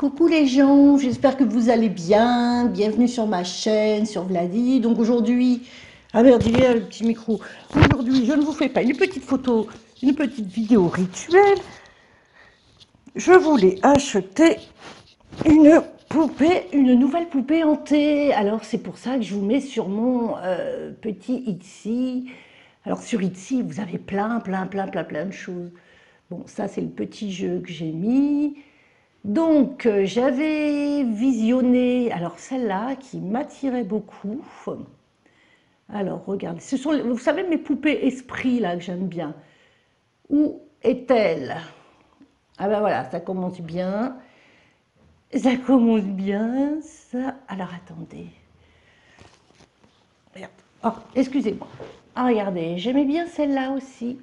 Coucou les gens, j'espère que vous allez bien. Bienvenue sur ma chaîne, sur Vladi. Donc aujourd'hui, ah merde, il y a le petit micro. Aujourd'hui, je ne vous fais pas une petite photo, une petite vidéo rituelle. Je voulais acheter une poupée, une nouvelle poupée hantée. Alors c'est pour ça que je vous mets sur mon petit Etsy. Alors sur Etsy, vous avez plein de choses. Bon, ça c'est le petit jeu que j'ai mis. Donc, j'avais visionné, alors celle-là qui m'attirait beaucoup. Alors, regardez, ce sont, vous savez, mes poupées esprit là que j'aime bien. Où est-elle? Ah ben voilà, ça commence bien. Ça commence bien, ça. Alors, attendez. Regarde. Oh, excusez-moi. Ah, regardez, j'aimais bien celle-là aussi.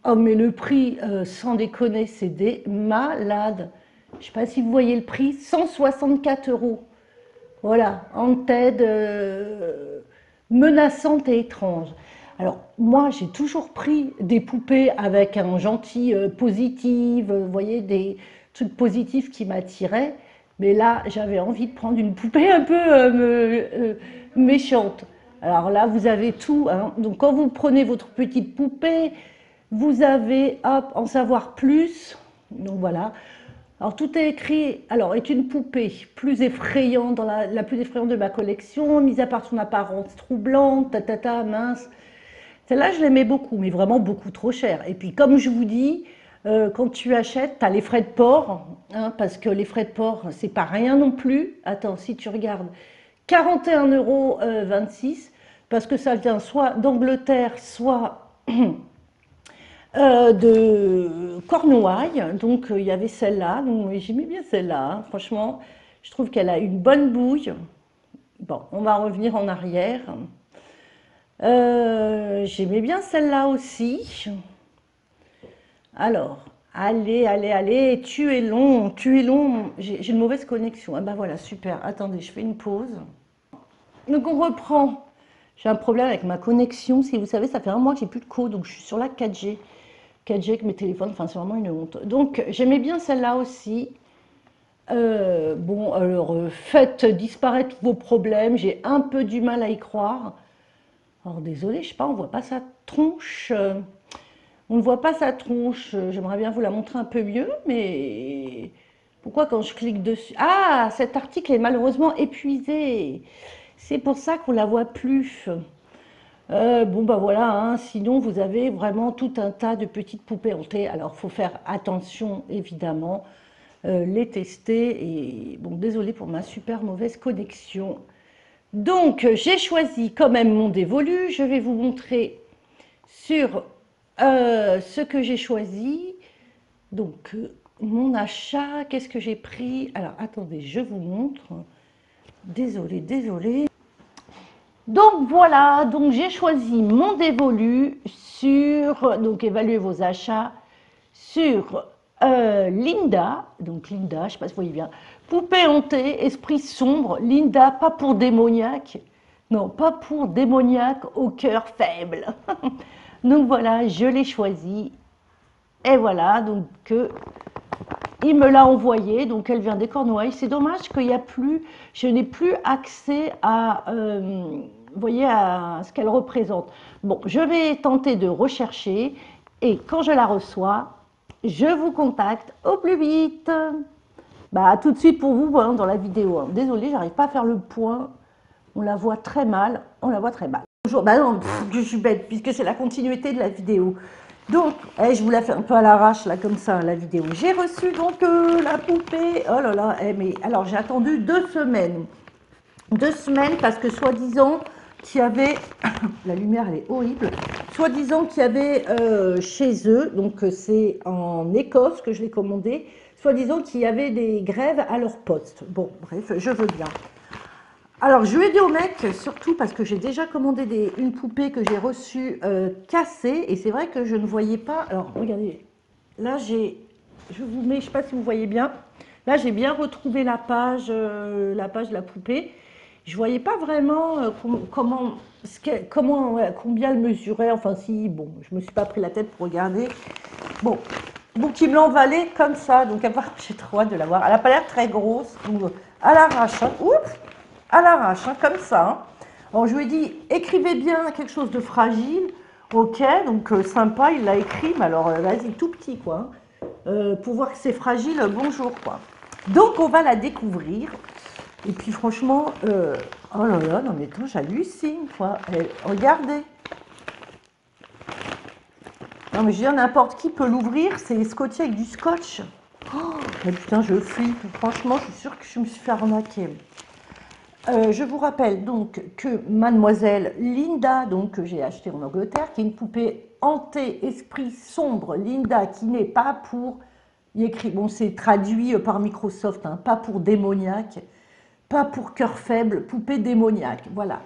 Oh, mais le prix, sans déconner, c'est des malades. Je ne sais pas si vous voyez le prix, 164 euros. Voilà, en tête menaçante et étrange. Alors, moi, j'ai toujours pris des poupées avec un gentil positif, vous voyez, des trucs positifs qui m'attiraient. Mais là, j'avais envie de prendre une poupée un peu méchante. Alors là, vous avez tout, hein. Donc, quand vous prenez votre petite poupée, vous avez, hop, en savoir plus. Donc voilà. Alors tout est écrit, alors est une poupée plus effrayante, dans la plus effrayante de ma collection, mis à part son apparence troublante, mince. Celle-là, je l'aimais beaucoup, mais vraiment beaucoup trop cher. Et puis comme je vous dis, quand tu achètes, tu as les frais de port, hein, parce que les frais de port, c'est pas rien non plus. Attends, si tu regardes, 41,26 €, parce que ça vient soit d'Angleterre, soit de Cornouailles. Donc il y avait celle-là, donc j'aimais bien celle-là, hein. Franchement, je trouve qu'elle a une bonne bouille. Bon, on va revenir en arrière. J'aimais bien celle-là aussi. Alors, allez, tu es long. J'ai une mauvaise connexion. Ah ben voilà, super. Attendez, je fais une pause. Donc on reprend. J'ai un problème avec ma connexion. Si vous savez, ça fait un mois que j'ai plus de co, donc je suis sur la 4G. 4G avec mes téléphones, enfin c'est vraiment une honte. Donc j'aimais bien celle-là aussi. Bon, alors faites disparaître vos problèmes, j'ai un peu du mal à y croire. Alors désolé, je sais pas, on voit pas sa tronche. On ne voit pas sa tronche. J'aimerais bien vous la montrer un peu mieux, mais pourquoi quand je clique dessus? Ah, cet article est malheureusement épuisé. C'est pour ça qu'on la voit plus. Bon bah voilà, hein, sinon vous avez vraiment tout un tas de petites poupées hantées. Alors il faut faire attention évidemment, les tester. Et bon, désolé pour ma super mauvaise connexion. Donc j'ai choisi quand même mon dévolu. Je vais vous montrer sur ce que j'ai choisi. Donc mon achat, qu'est-ce que j'ai pris? Alors attendez, je vous montre. Désolé. Donc voilà, donc j'ai choisi mon dévolu sur, donc évaluez vos achats, sur Linda, donc Linda, je ne sais pas si vous voyez bien, poupée hantée, esprit sombre, Linda, pas pour démoniaque, non, pas pour démoniaque au cœur faible. Donc voilà, je l'ai choisi, et voilà, donc il me l'a envoyé, donc elle vient des Cornouailles. C'est dommage qu'il y a plus, je n'ai plus accès à, vous voyez, à ce qu'elle représente. Bon, je vais tenter de rechercher et quand je la reçois, je vous contacte au plus vite. Bah, à tout de suite pour vous, hein, dans la vidéo, hein. Désolée, j'arrive pas à faire le point. On la voit très mal. On la voit très mal. Bonjour, bah non, je suis bête puisque c'est la continuité de la vidéo. Donc, je vous la fais un peu à l'arrache, là, comme ça, la vidéo. J'ai reçu donc la poupée. Oh là là, mais alors j'ai attendu 2 semaines. 2 semaines parce que soi-disant qu'il y avait, la lumière elle est horrible, soi-disant qu'il y avait chez eux, donc c'est en Écosse que je l'ai commandé, soi-disant qu'il y avait des grèves à leur poste. Bon, bref, je veux bien. Alors, je lui ai dit au mec, surtout parce que j'ai déjà commandé une poupée que j'ai reçue cassée, et c'est vrai que je ne voyais pas. Alors, regardez, là je vous mets, je ne sais pas si vous voyez bien, là j'ai bien retrouvé la page de la poupée. Je ne voyais pas vraiment combien elle mesurait, enfin si, bon, je ne me suis pas pris la tête pour regarder. Bon, Donc il me l'a emballé comme ça, donc j'ai trop hâte de la voir. Elle n'a pas l'air très grosse, donc à l'arrache, hein. Oups, à l'arrache, hein, comme ça. Hein. Alors je lui ai dit, écrivez bien quelque chose de fragile. Ok, donc sympa, il l'a écrit, mais alors vas-y, tout petit quoi. Pour voir que c'est fragile, bonjour quoi. Donc on va la découvrir. Et puis franchement, oh là là, non mais attends, j'hallucine quoi. Regardez. Non mais je veux dire, n'importe qui peut l'ouvrir, c'est scotché avec du scotch. Oh, mais putain, je flippe. Franchement, je suis sûre que je me suis fait arnaquer. Je vous rappelle donc que Mademoiselle Linda, donc que j'ai acheté en Angleterre, qui est une poupée hantée, esprit sombre, Linda, qui n'est pas pour, il écrit, bon c'est traduit par Microsoft, hein, pas pour démoniaque, pas pour cœur faible, poupée démoniaque, voilà.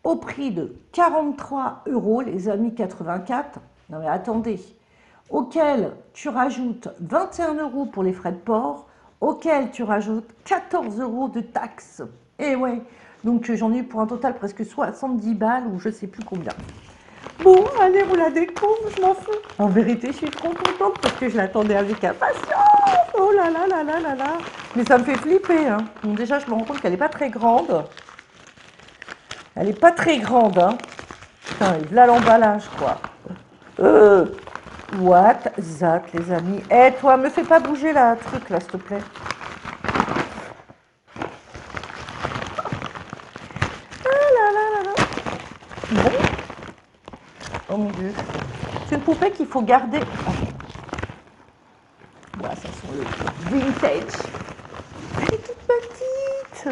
Au prix de 43 € les amis, 84, non mais attendez, auquel tu rajoutes 21 € pour les frais de port, auquel tu rajoutes 14 € de taxes. Et ouais, donc j'en ai eu pour un total presque 70 balles ou je sais plus combien. Bon, allez, on la découvre, je m'en fous. En vérité, je suis trop contente parce que je l'attendais avec impatience. Oh là là là là là là. Mais ça me fait flipper. Hein. Donc déjà, je me rends compte qu'elle n'est pas très grande. Elle n'est pas très grande. Hein. Putain, et là l'emballage, quoi. What that, les amis. Eh, toi, me fais pas bouger la truc, là, s'il te plaît. Ah là là là là. Bon. Oh mon Dieu. C'est une poupée qu'il faut garder. Ah. Voilà, ça sent le vintage. Elle est toute petite.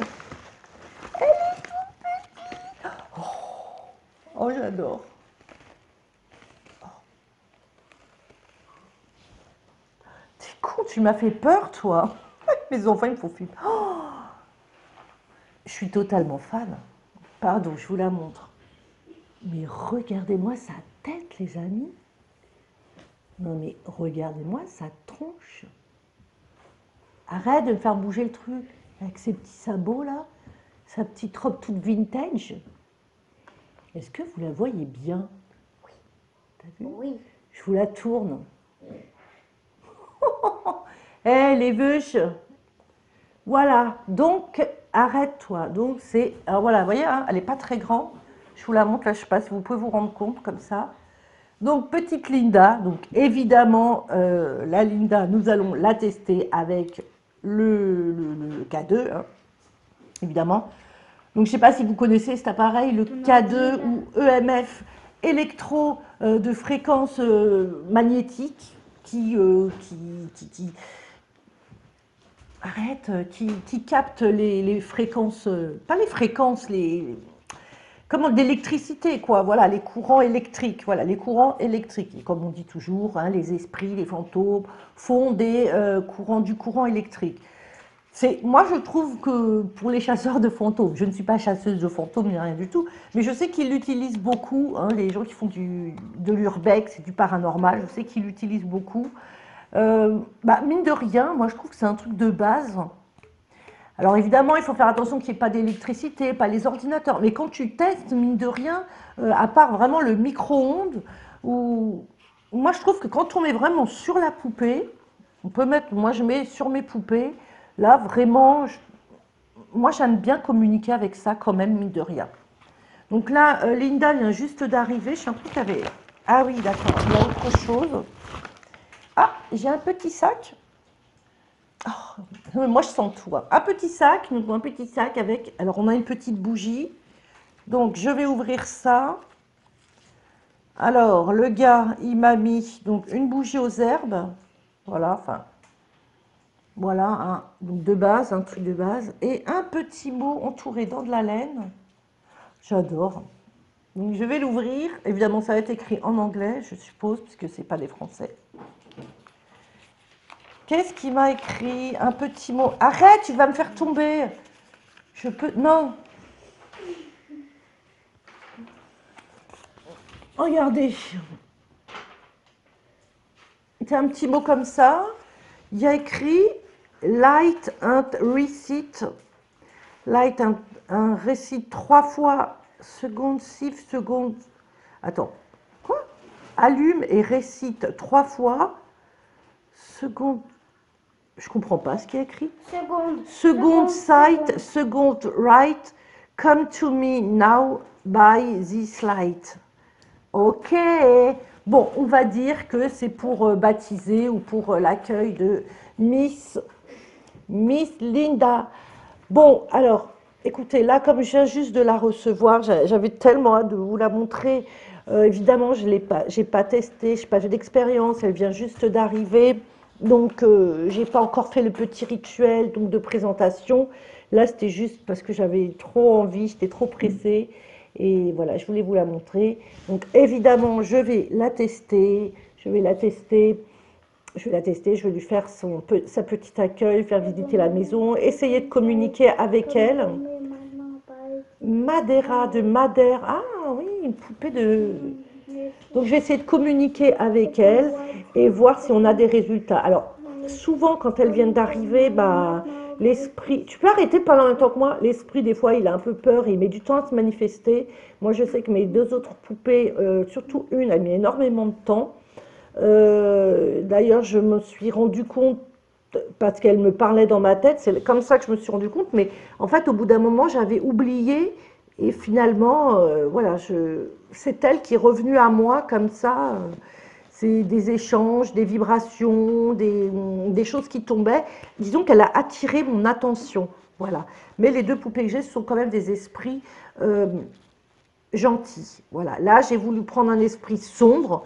Elle est toute petite. Oh j'adore. T'es con, tu m'as fait peur, toi. Mes enfants, ils me font flipper. Oh, je suis totalement fan. Pardon, je vous la montre. Mais regardez-moi sa tête, les amis. Non mais regardez-moi sa tronche. Arrête de me faire bouger le truc. Avec ses petits sabots là. Sa petite robe toute vintage. Est-ce que vous la voyez bien? Oui. T'as vu? Oui. Je vous la tourne. Eh, les bûches. Voilà. Donc, arrête-toi. Donc, c'est... Alors voilà, vous voyez, hein, elle n'est pas très grande. Je vous la montre, là, je ne sais pas si vous pouvez vous rendre compte, comme ça. Donc, petite Linda. Donc, évidemment, la Linda, nous allons la tester avec le K2, hein, évidemment. Donc, je ne sais pas si vous connaissez cet appareil, le K2 ou EMF électro de fréquence magnétique qui capte les fréquences, pas les fréquences, comment, d'électricité, quoi, voilà, les courants électriques, voilà, les courants électriques. Et comme on dit toujours, hein, les esprits, les fantômes font du courant électrique. Moi, je trouve que pour les chasseurs de fantômes, je ne suis pas chasseuse de fantômes ni rien du tout, mais je sais qu'ils l'utilisent beaucoup, hein, les gens qui font de l'urbex et du paranormal, je sais qu'ils l'utilisent beaucoup. Mine de rien, moi je trouve que c'est un truc de base. Alors évidemment, il faut faire attention qu'il n'y ait pas d'électricité, pas les ordinateurs, mais quand tu testes, mine de rien, à part vraiment le micro-ondes, moi je trouve que quand on met vraiment sur la poupée, on peut mettre, moi je mets sur mes poupées, là vraiment, moi j'aime bien communiquer avec ça quand même, mine de rien. Donc là, Linda vient juste d'arriver, je suis un peu qu'avec... Ah oui, d'accord, il y a autre chose. Ah, j'ai un petit sac. Oh, moi, je sens tout. Hein. Un petit sac avec... Alors, on a une petite bougie. Donc, je vais ouvrir ça. Alors, le gars, il m'a mis donc une bougie aux herbes. Voilà, enfin... Voilà, hein, donc de base, un truc de base. Et un petit mot entouré dans de la laine. J'adore. Donc, je vais l'ouvrir. Évidemment, ça va être écrit en anglais, je suppose, puisque ce n'est pas des Français. Qu'est-ce qu'il m'a écrit? Un petit mot. Arrête, tu vas me faire tomber. Je peux... Non. Regardez. C'est un petit mot comme ça. Il y a écrit Light and Receipt. Light un récit 3 fois, seconde, shift, seconde. Attends. Quoi? Allume et récite 3 fois. Second, je comprends pas ce qui est écrit. Seconde. Second sight, second right, come to me now by this light. Ok. Bon, on va dire que c'est pour baptiser ou pour l'accueil de Miss Linda. Bon, alors, écoutez, là, comme je viens juste de la recevoir, j'avais tellement hâte de vous la montrer. Évidemment, je n'ai pas testé, je n'ai pas fait d'expérience, elle vient juste d'arriver. Donc, je n'ai pas encore fait le petit rituel donc, de présentation. Là, c'était juste parce que j'avais trop envie, j'étais trop pressée. Et voilà, je voulais vous la montrer. Donc, évidemment, je vais la tester. Je vais lui faire sa petite accueil, faire visiter la maison, essayer de communiquer avec elle. Madera de Madère. Ah oui, une poupée de... Donc je vais essayer de communiquer avec elle et voir si on a des résultats. Alors, souvent quand elles viennent d'arriver, bah, l'esprit... Tu peux arrêter de parler en même temps que moi? L'esprit, des fois, il a un peu peur et il met du temps à se manifester. Moi, je sais que mes deux autres poupées, surtout une, elle met énormément de temps. D'ailleurs, je me suis rendu compte, parce qu'elle me parlait dans ma tête, c'est comme ça que je me suis rendu compte, mais en fait, au bout d'un moment, j'avais oublié, et finalement, voilà, c'est elle qui est revenue à moi comme ça. C'est des échanges, des vibrations, des choses qui tombaient. Disons qu'elle a attiré mon attention, voilà. Mais les deux poupées que j'ai, ce sont quand même des esprits gentils, voilà. Là, j'ai voulu prendre un esprit sombre,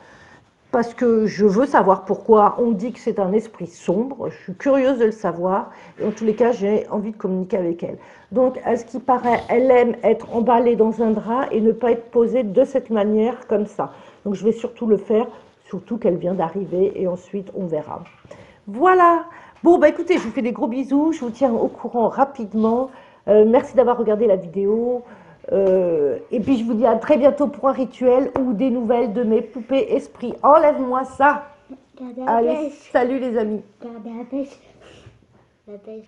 parce que je veux savoir pourquoi on dit que c'est un esprit sombre. Je suis curieuse de le savoir. Et en tous les cas, j'ai envie de communiquer avec elle. Donc, à ce qui paraît, elle aime être emballée dans un drap et ne pas être posée de cette manière, comme ça. Donc, je vais surtout le faire, surtout qu'elle vient d'arriver, et ensuite, on verra. Voilà. Bon, bah écoutez, je vous fais des gros bisous. Je vous tiens au courant rapidement. Merci d'avoir regardé la vidéo. Et puis je vous dis à très bientôt pour un rituel ou des nouvelles de mes poupées esprits. Enlève-moi ça. Allez, salut les amis. Regardez la pêche. La pêche.